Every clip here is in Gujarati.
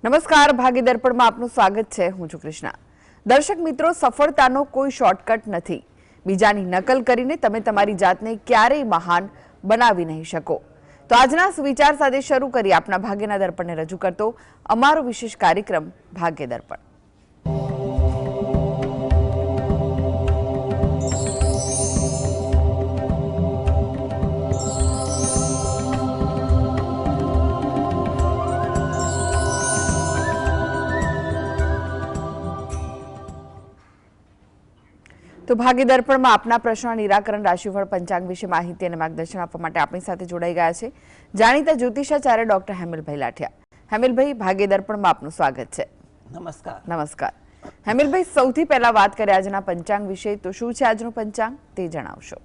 નમસ્કાર, ભાગ્ય દર્પણમાં આપનું સ્વાગત છે. હું છું કૃષ્ણા. દર્શક મિત્રો, સફળતાનો કોઈ શોર્ટકટ નથી. બીજાની નકલ કરીને તમે તમારી જાતને ક્યારેય મહાન બનાવી નહીં શકો. તો આજના સુવિચાર સાથે શરૂ કરી આપના ભાગ્યના દર્પણને રજૂ કરતો અમારો વિશેષ કાર્યક્રમ ભાગ્ય દર્પણ. તો ભાગ્ય દર્પણમાં આપના પ્રશ્ન નિરાકરણ, રાશિફળ, પંચાંગ વિશે માહિતી અને માર્ગદર્શન આપવા માટે આપણી સાથે જોડાઈ ગયા છે જાણીતા જ્યોતિષાચાર્ય ડોક્ટર હેમિલભાઈ લાઠિયા. હેમિલભાઈ, ભાગ્ય દર્પણમાં આપનું સ્વાગત છે. નમસ્કાર. નમસ્કાર. હેમિલભાઈ, સૌથી પહેલા વાત કરીએ આજના પંચાંગ વિશે. તો શું છે આજનું પંચાંગ તે જણાવશો.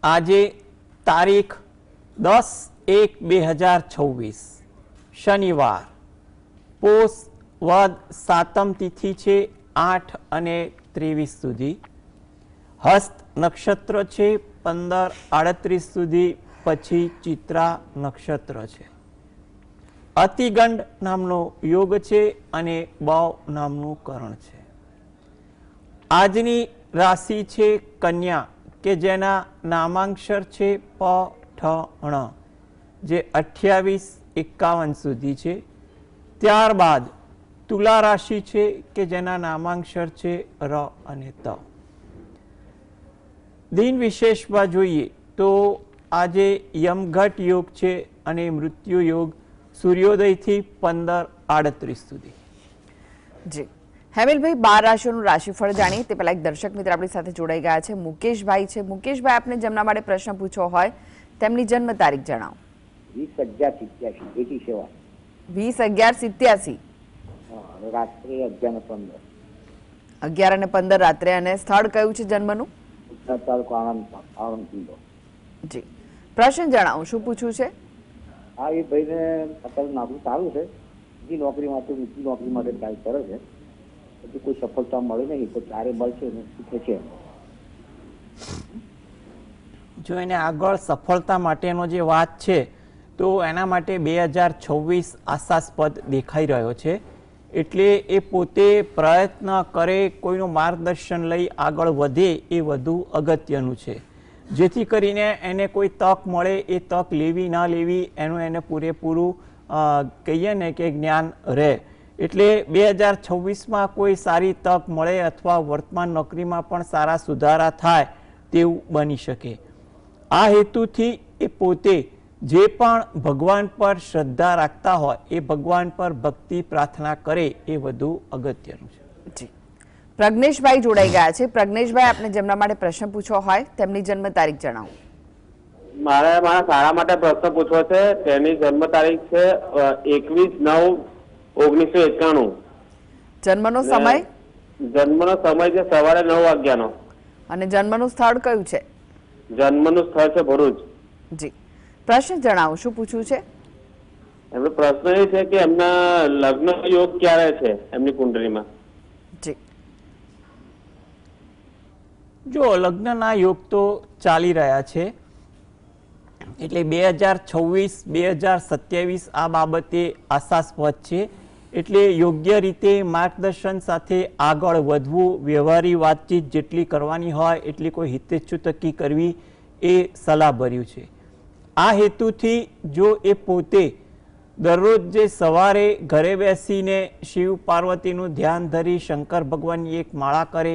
આજે તારીખ 10/1/2026 શનિવાર, પોષ વદ સાતમ તિથિ છે 8 અને 23 સુધી. હસ્ત નક્ષત્ર છે 15:38 સુધી, પછી ચિત્રા નક્ષત્ર છે. અતિગંડ નામનો યોગ છે અને બવ નામનું કરણ છે. આજની રાશિ છે કન્યા, કે જેના નામાંક્ષર છે પ ઠ ણ, જે 28-51 સુધી છે. ત્યારબાદ તુલા રાશિ છે કે જેના નામાંક્ષર છે ર અને ત. દિન વિશેષમાં જોઈએ તો આજે યમઘટ યોગ છે અને મૃત્યુ યોગ સૂર્યોદયથી 15:38 સુધી. જી હેમિલભાઈ, 12 રાશિઓનું રાશિફળ જાણીએ તે પહેલા એક દર્શક મિત્ર આપણી સાથે જોડાઈ ગયા છે. મુકેશભાઈ છે. મુકેશભાઈ, આપને જેમના માટે પ્રશ્ન પૂછવો હોય તેમની જન્મ તારીખ જણાવો. 20/11/87. રાત્રે 11:15. 11:15 રાત્રે. અને સ્થળ કયું છે જન્મનું? જી, પ્રશ્ન જણાવો, શું પૂછવું છે? હા, એ ભાઈને અત્યારે નોકરી સારું છે, બીજી નોકરી માટે ટ્રાય કરે છે, પછી કોઈ સફળતા મળે નહીં, તો ક્યારે મળશે ને શીખે છે. જો એને આગળ સફળતા માટેનો જે વાત છે તો એના માટે 2026 આશાસ્પદ દેખાઈ રહ્યો છે. એટલે એ પોતે પ્રયત્ન કરે, કોઈનું માર્ગદર્શન લઈ આગળ વધે એ વધુ અગત્યનું છે. જેથી કરીને એને કોઈ તક મળે, એ તક લેવી ના લેવી એનું એને પૂરેપૂરું કહીએ ને કે જ્ઞાન રહે. એટલે 2026માં કોઈ સારી તક મળે અથવા વર્તમાન નોકરીમાં પણ સારા સુધારા થાય તેવું બની શકે. આ હેતુથી એ પોતે જે પણ ભગવાન પર શ્રદ્ધા રાખતા હોય એ ભગવાન પર ભક્તિ પ્રાર્થના કરે એ વધુ અગત્યનું છે. જી, પ્રજ્ઞેશભાઈ જોડાઈ ગયા છે. પ્રજ્ઞેશભાઈ, આપને જેમના માટે પ્રશ્ન પૂછવો હોય તેમની જન્મ તારીખ જણાવો. મારા શાળા માટે પ્રશ્ન પૂછવો છે. તેની જન્મ તારીખ છે 21/9/1991. જન્મનો સમય? જન્મનો સમય છે સવારે 9 વાગ્યાનો. અને જન્મનું સ્થળ કયું છે? જન્મનું સ્થળ છે ભરૂચ. જી, પ્રશ્ન જણાવો, શું પૂછવું છે? એમનો પ્રશ્ન એ છે કે એમના લગ્ન યોગ ક્યારે છે એમની કુંડળીમાં? જી, જો લગ્નના યોગ તો ચાલી રહ્યા છે, એટલે 2026-2027 આ બાબતે આશાસ્પદ છે. એટલે યોગ્ય રીતે માર્ગદર્શન સાથે આગળ વધવું, વ્યવહારી વાતચીત જેટલી કરવાની હોય એટલી કોઈ હિતેચ્છુતકી કરવી એ સલાહભર્યું છે. આ હેતુથી જો એ પોતે દરરોજ જે સવારે ઘરે બેસીને શિવ પાર્વતીનું ધ્યાન ધરી શંકર ભગવાનની એક માળા કરે,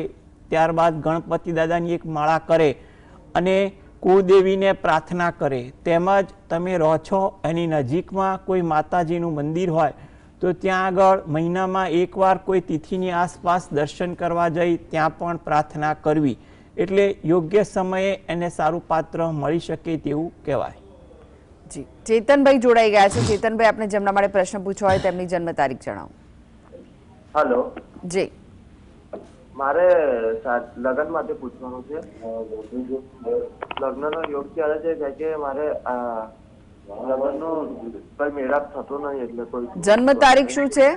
ત્યારબાદ ગણપતિ દાદાની એક માળા કરે અને કુળદેવીને પ્રાર્થના કરે, તેમજ તમે રહો છો એની નજીકમાં કોઈ માતાજીનું મંદિર હોય તો ત્યાં આગળ મહિનામાં એકવાર કોઈ તિથિની આસપાસ દર્શન કરવા જઈ ત્યાં પણ પ્રાર્થના કરવી. એટલે યોગ્ય સમયે એને સારું પાત્ર મળી શકે તેવું કહેવાય. જી, ચેતનભાઈ જોડાઈ ગયા છે. ચેતનભાઈ, આપને જેમના માટે પ્રશ્ન પૂછવો હોય તેમની જન્મ તારીખ જણાવો. હેલો. જી, મારે લગ્ન માટે પૂછવાનું છે. લગ્નનો યોગ ક્યારે છે કે મારે લગ્નનો કોઈ મેળાપ થતો નહીં, એટલે કોઈ. જન્મ તારીખ શું છે?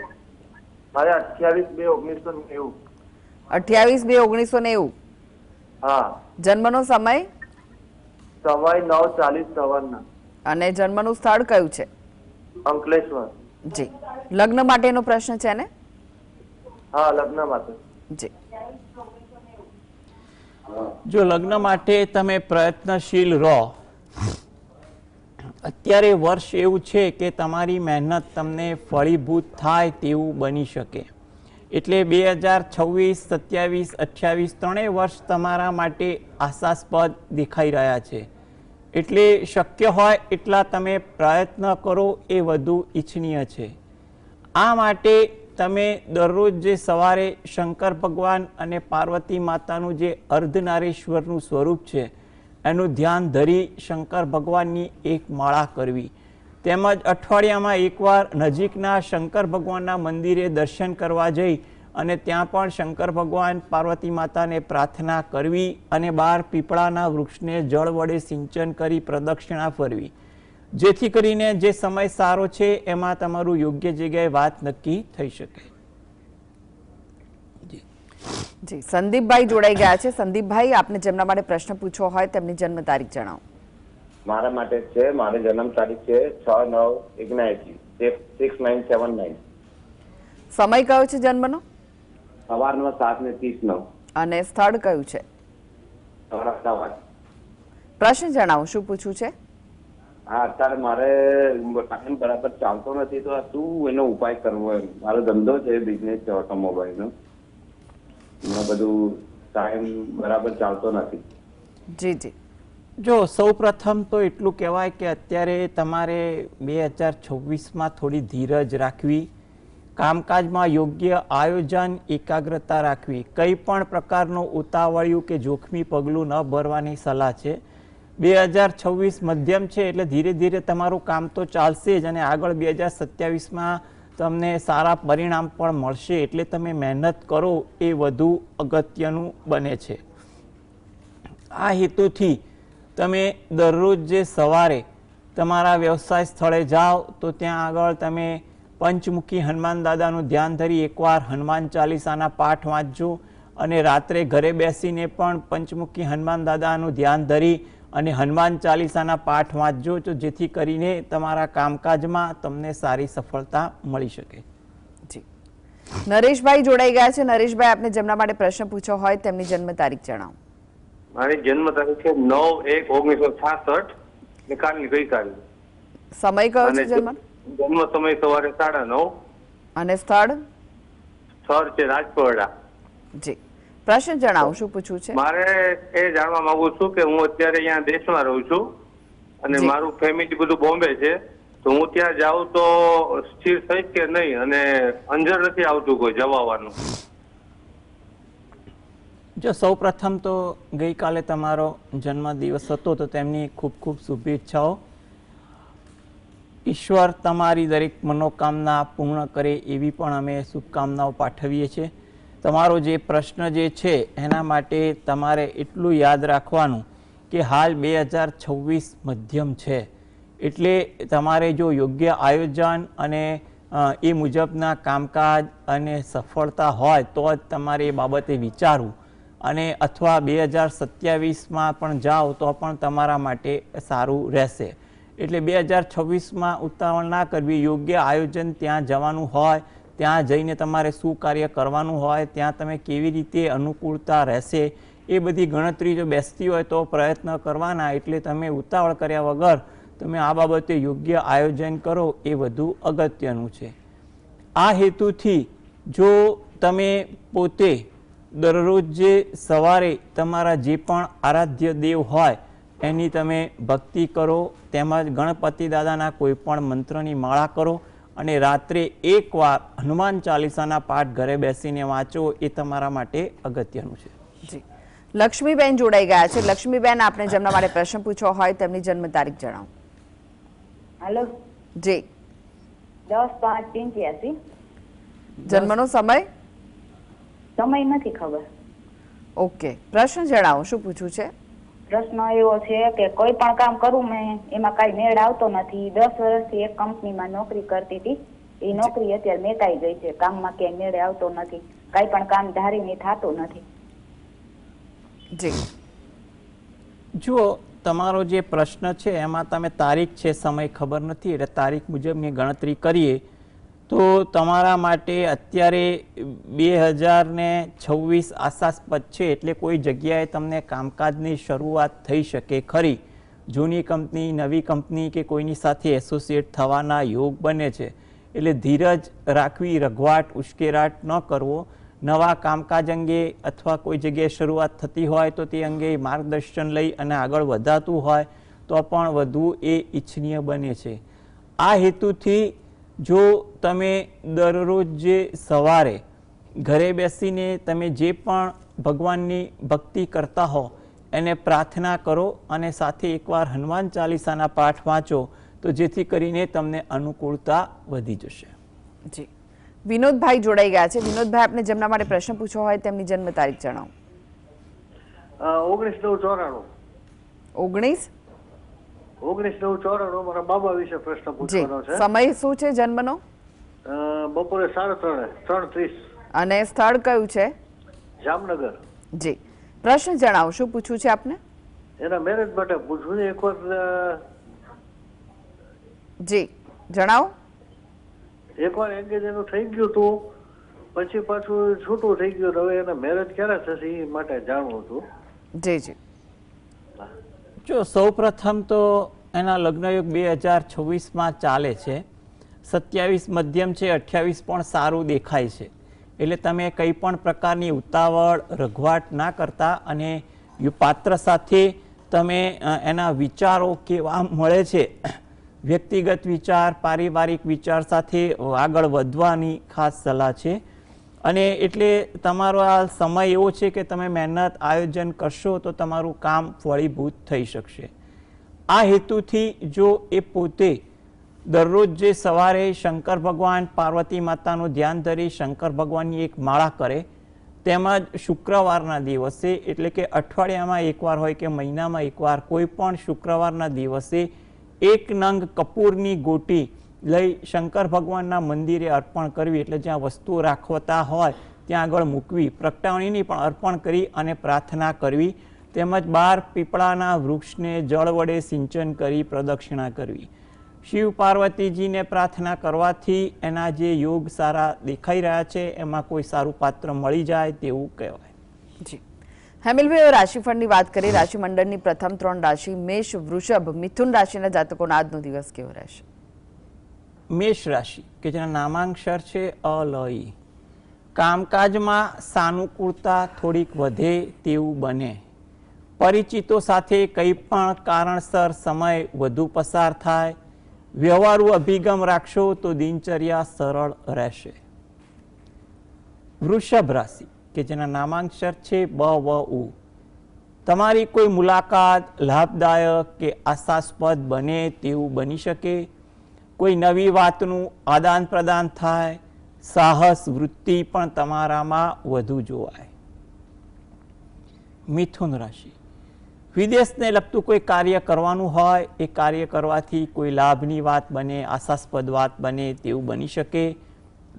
મારે 28/2/1990. 28/2/1990. હા. જન્મનો સમય? સમય 9:40 સવારના. અને જન્મનું સ્થળ કયું છે? અંકલેશ્વર. જી, લગ્ન માટેનો પ્રશ્ન છે ને? હા, લગ્ન માટે. જી, જો લગ્ન માટે તમે પ્રયત્નશીલ રહો, અત્યારે વર્ષ એવું છે કે તમારી મહેનત તમને ફળીભૂત થાય તેવું બની શકે. એટલે 2026, 27, 28 ત્રણેય વર્ષ તમારા માટે આશાસ્પદ દેખાઈ રહ્યા છે. એટલે શક્ય હોય એટલા તમે પ્રયત્ન કરો એ વધુ ઈચ્છનીય છે. આ માટે તમે દરરોજ જે સવારે શંકર ભગવાન અને પાર્વતી માતાનું જે અર્ધનારીશ્વરનું સ્વરૂપ છે એનું ધ્યાન ધરી શંકર ભગવાનની એક માળા કરવી, તેમજ અઠવાડિયામાં એકવાર નજીકના શંકર ભગવાનના મંદિરે દર્શન કરવા જઈ અને ત્યાં પણ શંકર ભગવાન પાર્વતી માતાને પ્રાર્થના કરવી અને બહાર પીપળાના વૃક્ષને જળ વડે સિંચન કરી પ્રદક્ષિણા ફરવી, જેથી કરીને જે સમય સારો છે એમાં તમારું યોગ્ય જગ્યાએ વાત નક્કી થઈ શકે. જી, સંદીપભાઈ જોડાઈ ગયા છે. સંદીપભાઈ, આપને જેમના માટે પ્રશ્ન પૂછવો હોય તેમની જન્મ તારીખ જણાવો. મારા માટે છે, મારી જન્મ તારીખ છે 6/9/1969. સમય કયો છે જન્મનો? સવારના 7:30. અને સ્થળ કયું છે? અમદાવાદ. પ્રશ્ન જણાવો, શું પૂછવું છે? હા, અત્યારે મારે ટાઈમ બરાબર ચાલતો નથી, તો આ શું એનો ઉપાય કરવો? એમ મારો ધંધો છે, બિઝનેસ છે ઓટોમોબાઈલનો. એમાં બધું ટાઈમ બરાબર ચાલતો નથી. જી જી, જો સૌપ્રથમ તો એટલું કહેવાય કે અત્યારે તમારે 2026માં થોડી ધીરજ રાખવી, કામકાજમાં યોગ્ય આયોજન, એકાગ્રતા રાખવી, કંઈ પણ પ્રકારનું ઉતાવળિયું કે જોખમી પગલું ન ભરવાની સલાહ છે. 2026 મધ્યમ છે એટલે ધીરે ધીરે તમારું કામ તો ચાલશે જ અને આગળ 2027માં તમને સારા પરિણામ પણ મળશે. એટલે તમે મહેનત કરો એ વધુ અગત્યનું બને છે. આ હેતુથી તમે દરરોજ જે સવારે તમારા વ્યવસાય સ્થળે જાઓ તો ત્યાં આગળ તમે પંચમુખી હનુમાન દાદાનું ધ્યાન ધરી એકવાર હનુમાન ચાલીસાના પાઠ વાંચજો અને રાત્રે ઘરે બેસીને પણ પંચમુખી હનુમાન દાદાનું ધ્યાન ધરી અને હનુમાન ચાલીસાના પાઠ વાંચજો, તો જેથી કરીને તમારા કામકાજમાં તમને સારી સફળતા મળી શકે. જી, નરેશભાઈ જોડાઈ ગયા છે. નરેશભાઈ, આપને જેમના માટે પ્રશ્ન પૂછવો હોય તેમની જન્મ તારીખ જણાવો. મારી જન્મ તારીખ છે 9/1/1966 ને કાલની ગઈકાલની. સમય કયો છે જન્મ? જન્મ સમય સવારે 9:30. અને સ્થળ? સ્થળ છે રાજપરડા. જી, પ્રશ્ન જણાવો, શું પૂછવું છે? મારે એ જાણવા માંગુ છું કે હું અત્યારે અહીંયા દેશમાં રહું છું અને જી. મારું ફેમિલી બધું બોમ્બે છે, તો હું ત્યાં જાઉં તો સ્થિર થઈશ કે નહીં? અને અંજર નથી આવતું કોઈ જવાવાનું. જો સૌપ્રથમ તો ગઈકાલે તમારો જન્મદિવસ હતો તો તેમની ખૂબ ખૂબ શુભેચ્છાઓ. ઈશ્વર તમારી દરેક મનોકામના પૂર્ણ કરે એવી પણ અમે શુભકામનાઓ પાઠવીએ છીએ. તમારો જે પ્રશ્ન જે છે એના માટે તમારે એટલું યાદ રાખવાનું કે હાલ 2026 મધ્યમ છે, એટલે તમારે જો યોગ્ય આયોજન અને એ મુજબના કામકાજ અને સફળતા હોય તો જ તમારે એ બાબતે વિચારવું, અને અથવા 2027માં પણ જાઓ તો પણ તમારા માટે સારું રહેશે. એટલે 2026માં ઉતાવળ ના કરવી, યોગ્ય આયોજન ત્યાં જવાનું હોય, ત્યાં જઈને તમારે શું કાર્ય કરવાનું હોય, ત્યાં તમે કેવી રીતે અનુકૂળતા રહેશે એ બધી ગણતરી જો બેસતી હોય તો પ્રયત્ન કરવાના. એટલે તમે ઉતાવળ કર્યા વગર તમે આ બાબતે યોગ્ય આયોજન કરો એ વધુ અગત્યનું છે. આ હેતુથી જો તમે પોતે દરરોજ જે સવારે તમારા જે પણ આરાધ્ય દેવ હોય એની તમે ભક્તિ કરો, તેમજ ગણપતિ દાદાના કોઈ પણ મંત્રની માળા કરો અને રાત્રે એકવાર હનુમાન ચાલીસાના પાઠ ઘરે બેસીને વાંચો, એ તમારા માટે અગત્યનું છે. જી, લક્ષ્મીબેન જોડાઈ ગયા છે. લક્ષ્મીબેન, આપને જેમના માટે પ્રશ્ન પૂછવો હોય તેમની જન્મ તારીખ જણાવો. હેલો. જી, 10/5/85. જન્મનો સમય? સમય નથી ખબર. ઓકે, પ્રશ્ન જણાવો, શું પૂછવું છે? પ્રશ્ન એવો છે કે કોઈ પણ કામ કરું મેં એમાં કઈ મેળ આવતો નથી. 10 વર્ષથી એક કંપનીમાં નોકરી કરતી હતી, એ નોકરી અત્યારે મેટાઈ ગઈ છે. કામમાં ક્યાંય મેળ આવતો નથી, કઈ પણ કામ ધારીને થતું નથી. જી, જુઓ, તમારો જે પ્રશ્ન છે એમાં તમે તારીખ છે, સમય ખબર નથી, એટલે તારીખ મુજબની ગણતરી કરીએ તો તમારા માટે અત્યારે 2026 આશાસ્પદ છે, એટલે કોઈ જગ્યાએ તમને કામકાજની શરૂઆત થઈ શકે ખરી. જૂની કંપની, નવી કંપની કે કોઈની સાથે એસોસિએટ થવાના યોગ બને છે. એટલે ધીરજ રાખવી, રઘવાટ ઉશ્કેરાટ ન કરવો. નવા કામકાજ અંગે અથવા કોઈ જગ્યાએ શરૂઆત થતી હોય તો તે અંગે માર્ગદર્શન લઈ અને આગળ વધાતું હોય તો પણ વધુ એ ઈચ્છનીય બને છે. આ હેતુથી જો તમે દરરોજ જે સવારે ઘરે બેસીને તમે જે પણ ભગવાનની ભક્તિ કરતા હો એને પ્રાર્થના કરો અને સાથે એકવાર હનુમાન ચાલીસાના પાઠ વાંચો તો જેથી કરીને તમને અનુકૂળતા વધી જશે. જી, વિનોદભાઈ જોડાઈ ગયા છે. વિનોદભાઈ, આપને જેમના માટે પ્રશ્ન પૂછવો હોય તેમની જન્મ તારીખ જણાવો. 19/9/94. 19/9/94 મારા બાબા વિશે પ્રશ્ન પૂછવાનો છે. સમય શું છે જન્મનો? બપોરે 3:30. અને સ્થળ કયું છે? જામનગર. જી, પ્રશ્ન જણાવો, શું પૂછવું છે આપને? એના મેરેજ માટે પૂછવું છે. એકવાર જી જણાવો. એકવાર એંગેજ એનું થઈ ગયું હતું, પછી પાછું છૂટું થઈ ગયું. હવે એના મેરેજ ક્યારે થશે એ માટે જાણવું હતું. જી જી. જો સૌ પ્રથમ તો એના લગ્નયોગ 2026માં ચાલે છે. 27 મધ્યમ છે, 28 પણ સારું દેખાય છે. એટલે તમે કંઈ પણ પ્રકારની ઉતાવળ રઘવાટ ના કરતા અને પાત્ર સાથે તમે એના વિચારો કેવા મળે છે, વ્યક્તિગત વિચાર, પારિવારિક વિચાર સાથે આગળ વધવાની ખાસ સલાહ છે. અને એટલે તમારો આ સમય એવો છે કે તમે મહેનત આયોજન કરશો તો તમારું કામ ફળીભૂત થઈ શકશે. આ હેતુથી જો એ પોતે દરરોજ જે સવારે શંકર ભગવાન, પાર્વતી માતાનું ધ્યાન ધરી શંકર ભગવાનની એક માળા કરે, તેમજ શુક્રવારના દિવસે એટલે કે અઠવાડિયામાં એકવાર હોય કે મહિનામાં એકવાર કોઈ પણ શુક્રવારના દિવસે 1 નંગ કપૂરની ગોટી લઈ શંકર ભગવાનના મંદિરે અર્પણ કરવી. એટલે જ્યાં વસ્તુઓ રાખવતા હોય ત્યાં આગળ મૂકવી, પ્રગટાવણીની પણ અર્પણ કરી અને પ્રાર્થના કરવી. તેમજ 12 પીપળાના વૃક્ષને જળ વડે સિંચન કરી પ્રદક્ષિણા કરવી. શિવ પાર્વતીજીને પ્રાર્થના કરવાથી એના જે યોગ સારા દેખાઈ રહ્યા છે એમાં કોઈ સારું પાત્ર મળી જાય તેવું કહેવાય. જી, હેમિલભાઈ, રાશિફળની વાત કરીએ. રાશિમંડળની પ્રથમ 3 રાશિ મેષ, વૃષભ, મિથુન રાશિના જાતકોનો આજનો દિવસ કેવો રહેશે? મેષ રાશિ કે જેના નામાંક્ષર છે અ, લ, ઈ. કામકાજમાં સાનુકૂળતા થોડીક વધે તેવું બને. પરિચિતો સાથે કંઈ પણ કારણસર સમય વધુ પસાર થાય. વ્યવહારુ અભિગમ રાખશો તો દિનચર્યા સરળ રહેશે. વૃષભ રાશિ કે જેના નામાંક્ષર છે બ, વ, ઉ. તમારી કોઈ મુલાકાત લાભદાયક કે આશાસ્પદ બને તેવું બની શકે. કોઈ નવી વાતનું આદાન પ્રદાન થાય. સાહસ વૃત્તિ પણ તમારામાં વધુ જોવાય. મિથુન રાશિ, વિદેશને લગતું કોઈ કાર્ય કરવાનું હોય, એ કાર્ય કરવાથી કોઈ લાભની વાત બને, આશાસ્પદ વાત બને તેવું બની શકે.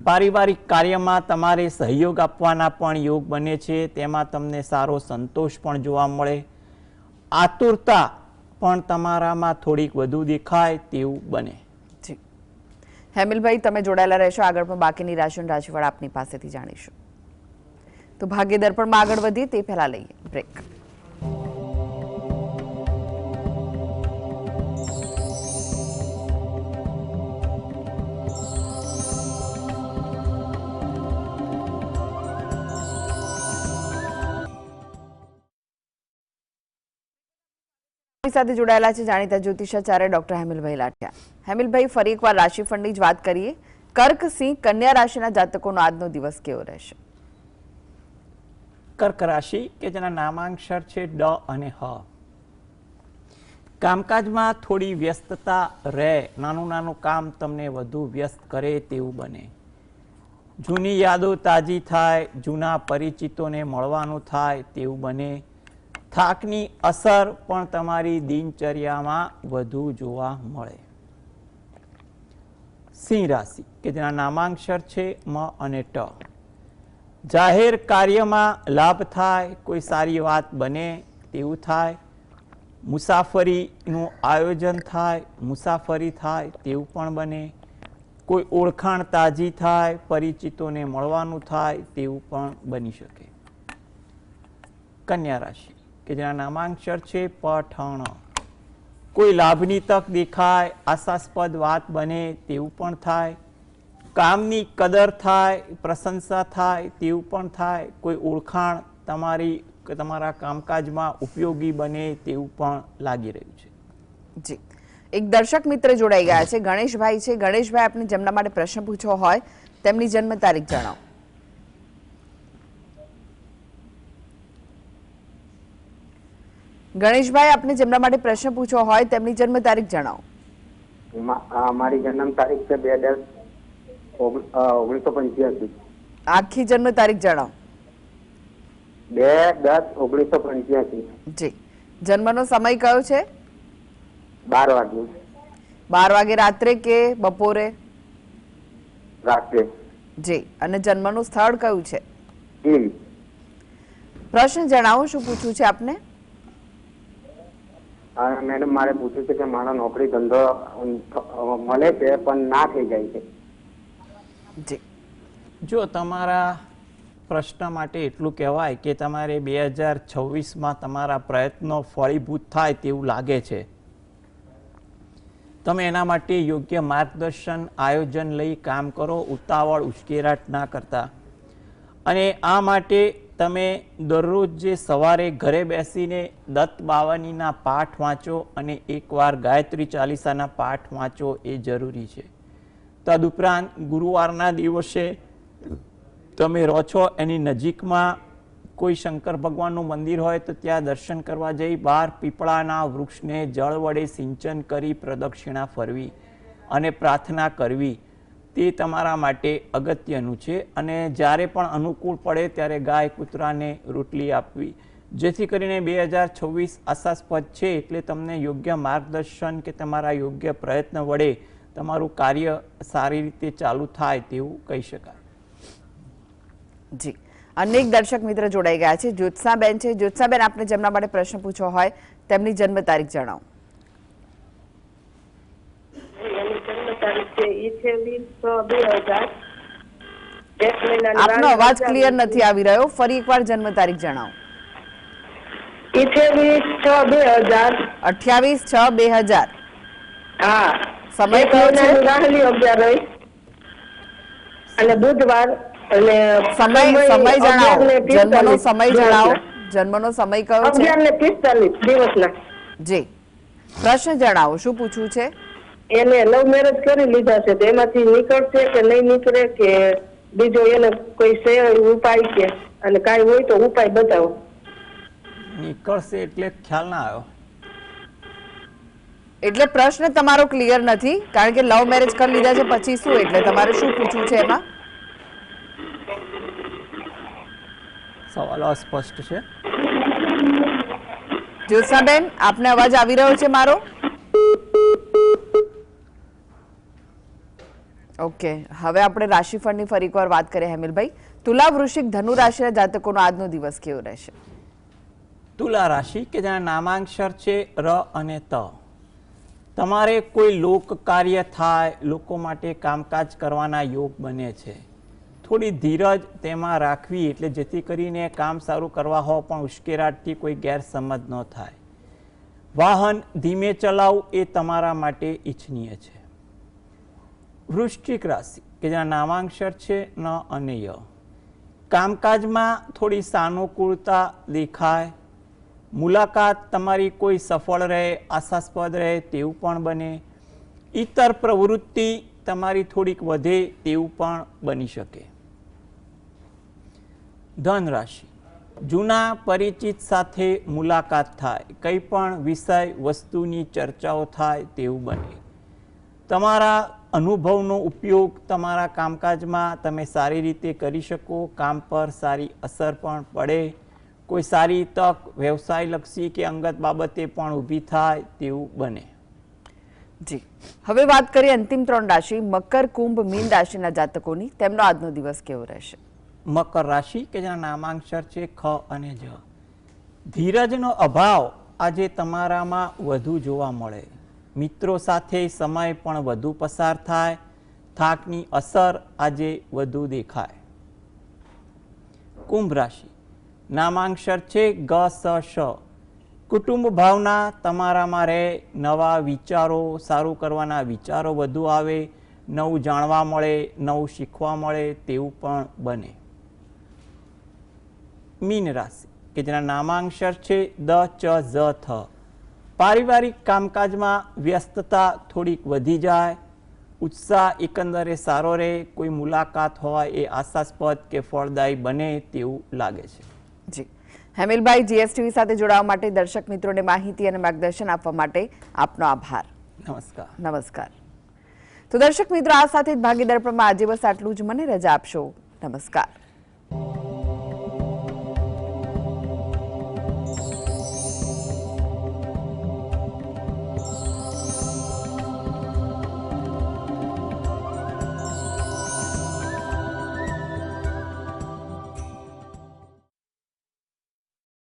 પારિવારિક કાર્યમાં તમારે સહયોગ આપવાના પણ યોગ બને છે. તેમાં તમને સારો સંતોષ પણ જોવા મળે. આતુરતા પણ તમારામાં થોડીક વધુ દેખાય તેવું બને. જી, હેમિલભાઈ, તમે જોડાયેલા રહેશો. આગળ પણ બાકીની રાશિઓનું રાશિફળ આપની પાસેથી જાણીશું. તો ભાગ્ય દર્પણમાં આગળ વધીએ તે પહેલા લઈએ બ્રેક. સાથે જોડાયેલા છે જાણીતા જ્યોતિષાચાર્ય ડોક્ટર હેમિલભાઈ લાઠિયા. હેમિલભાઈ, ફરી એકવાર રાશિફળની જ વાત કરીએ. કર્ક, સિંહ, કન્યા રાશિના જાતકોનો આજનો દિવસ કેવો રહેશે? કર્ક રાશિ કે જેના નામાંક્ષર છે ડ અને હ. કામકાજમાં થોડી વ્યસ્તતા રહે. નાનું નાનું કામ તમને વધુ વ્યસ્ત કરે તેવું બને. જૂની યાદો તાજી થાય. જૂના પરિચિતોને મળવાનું થાય તેવું બને. થાકની અસર પણ તમારી દિનચર્યામાં વધુ જોવા મળે. સિંહ રાશિ કે જેના નામાંક્ષર છે મ અને ટ. જાહેર કાર્યમાં લાભ થાય. કોઈ સારી વાત બને તેવું થાય. મુસાફરીનું આયોજન થાય, મુસાફરી થાય તેવું પણ બને, કોઈ ઓળખાણ તાજી થાય, પરિચિતોને મળવાનું થાય તેવું પણ બની શકે. કન્યા રાશિ કે જેના નામાંક્ષર છે પઠણ, કોઈ લાભની તક દેખાય, આશાસ્પદ વાત બને તેવું પણ થાય, કામની કદર થાય, પ્રશંસા થાય તેવું પણ થાય, કોઈ ઓળખાણ તમારા કામકાજમાં ઉપયોગી બને તેવું પણ લાગી રહ્યું છે. જી, એક દર્શક મિત્ર જોડાઈ ગયા છે, ગણેશભાઈ છે. ગણેશભાઈ, આપને જેમના માટે પ્રશ્ન પૂછવો હોય તેમની જન્મ તારીખ જણાવો. ગણેશભાઈ, આપને જેમના માટે પ્રશ્ન પૂછવો હોય તેમની જન્મ તારીખ જણાવો. મારી જન્મ તારીખ છે 1985. આખી જન્મ તારીખ જણાવો. 2/10/1985. જી, જન્મનો સમય કયો છે? 12 વાગે. 12 વાગે રાત્રે કે બપોરે? રાત્રે. જી, અને જન્મનું સ્થળ કયું છે? ગીર. પ્રશ્ન જણાવો, શું પૂછવું છે આપને? મેડમ, મારે પૂછ્યું છે કે મારો નોકરી ધંધો મળે છે પણ ના થઈ જાય છે. જી, જો તમારા પ્રશ્ન માટે એટલું કહેવાય કે તમારે 2026માં તમારા પ્રયત્નો ફળીભૂત થાય તેવું લાગે છે. તમે એના માટે યોગ્ય માર્ગદર્શન આયોજન લઈ કામ કરો, ઉતાવળ ઉશ્કેરાટ ના કરતા. અને આ માટે તમે દરરોજ જે સવારે ઘરે બેસીને દત્ત બાવનીના પાઠ વાંચો અને એકવાર ગાયત્રી ચાલીસાના પાઠ વાંચો એ જરૂરી છે. તદુપરાંત ગુરુવારના દિવસે તમે રહો છો એની નજીકમાં કોઈ શંકર ભગવાનનું મંદિર હોય તો ત્યાં દર્શન કરવા જઈ બહાર પીપળાના વૃક્ષને જળ વડે સિંચન કરી પ્રદક્ષિણા ફરવી અને પ્રાર્થના કરવી તે તમારા માટે અગત્યનું છે. અને જ્યારે પણ અનુકૂળ પડે ત્યારે ગાય કૂતરાને રોટલી આપવી, જેથી કરીને 2026 આશાસ્પદ છે. એટલે તમને યોગ્ય માર્ગદર્શન કે તમારા યોગ્ય પ્રયત્ન વડે તમારું કાર્ય સારી રીતે ચાલુ થાય તેવું કહી શકાય. જી, અનેક દર્શક મિત્ર જોડાઈ ગયા છે. જ્યોત્સાબેન છે. જ્યોત્સાબેન, આપને જેમના માટે પ્રશ્ન પૂછવો હોય તેમની જન્મ તારીખ જણાવો. આપનો અવાજ ક્લિયર નથી આવી રહ્યો, ફરી એકવાર જન્મ તારીખ જણાવો. 28/6/2000. હા, સમય કયો છે? અને બુધવાર. અને સમય જણાવો, જન્મનો સમય જણાવો. જન્મનો સમય કયો છે? 11:45 દિવસના. જી, પ્રશ્ન જણાવો, શું પૂછવું છે? એને લવ મેરેજ કરી લીધા છે, તો એમાંથી નીકળશે કે નહીં નીકળે, કે બીજો એને કોઈ છે ઉપાય કે, અને કાંઈ હોય તો ઉપાય બતાવો. નીકળશે એટલે ખ્યાલ ના આવ્યો. એટલે પ્રશ્ન તમારો ક્લિયર નથી, કારણ કે લવ મેરેજ કરી લીધા છે પછી શું, એટલે તમારે શું પૂછવું છે એમાં? સવાલ અસ્પષ્ટ છે. જ્યોત્સાબેન, આપને અવાજ આવી રહ્યો છે મારો? ઓકે, હવે આપણે રાશિફળની ફરી એકવાર વાત કરીએ. હેમિલભાઈ, તુલા, વૃશ્ચિક, ધનુ રાશિના જાતકોનો આજનો દિવસ કેવો રહેશે? તુલા રાશિ કે જેના નામાંક્ષર છે ર અને ત. તમારે કોઈ લોક કાર્ય થાય, લોકો માટે કામકાજ કરવાના યોગ બને છે. થોડી ધીરજ તેમાં રાખવી, એટલે જેથી કરીને કામ સારું કરવા હો પણ ઉશ્કેરાટથી કોઈ ગેરસમજ ન થાય. વાહન ધીમે ચલાવવું એ તમારા માટે ઈચ્છનીય છે. વૃશ્ચિક રાશિ કે જેના નામાંક્ષર છે ન અને ય. કામકાજમાં થોડી સાનુકૂળતા દેખાય, મુલાકાત તમારી કોઈ સફળ રહે, આશાસ્પદ રહે તેવું પણ બને. ઇતર પ્રવૃત્તિ તમારી થોડીક વધે તેવું પણ બની શકે. ધન રાશિ, જૂના પરિચિત સાથે મુલાકાત થાય, કંઈ પણ વિષય વસ્તુની ચર્ચાઓ થાય તેવું બને. તમારા અનુભવનો ઉપયોગ તમારા કામકાજમાં તમે સારી રીતે કરી શકો, કામ પર સારી અસર પણ પડે. કોઈ સારી તક વ્યવસાયલક્ષી કે અંગત બાબતે પણ ઊભી થાય તેવું બને. જી, હવે વાત કરીએ અંતિમ 3 રાશિ મકર, કુંભ, મીન રાશિના જાતકોની. તેમનો આજનો દિવસ કેવો રહેશે? મકર રાશિ કે જેના નામાંક્ષર છે ખ અને જ. ધીરજનો અભાવ આજે તમારામાં વધુ જોવા મળે, મિત્રો સાથે સમય પણ વધુ પસાર થાય, થાકની અસર આજે વધુ દેખાય. કુંભ રાશિ, નામાંક્ષર છે ગ સ શ. કુટુંબ ભાવના તમારામાં રહે, નવા વિચારો, સારું કરવાના વિચારો વધુ આવે, નવું જાણવા મળે, નવું શીખવા મળે તેવું પણ બને. મીન રાશિ કે જેના નામાંક્ષર છે દ ચ ઝ થ. પારિવારિક કામકાજમાં વ્યસ્તતા થોડીક વધી જાય, ઉત્સાહ એકંદરે સારો રહે, કોઈ મુલાકાત હોય એ આશાસ્પદ કે ફળદાયી બને તેવું લાગે છે. જી હેમિલભાઈ, જીએસટીવી સાથે જોડાવા માટે, દર્શક મિત્રોને માહિતી અને માર્ગદર્શન આપવા માટે આપનો આભાર. નમસ્કાર. નમસ્કાર. તો દર્શક મિત્રો, આ સાથે જ ભાગીદાર આજે બસ આટલું જ. મને રજા આપશો. નમસ્કાર.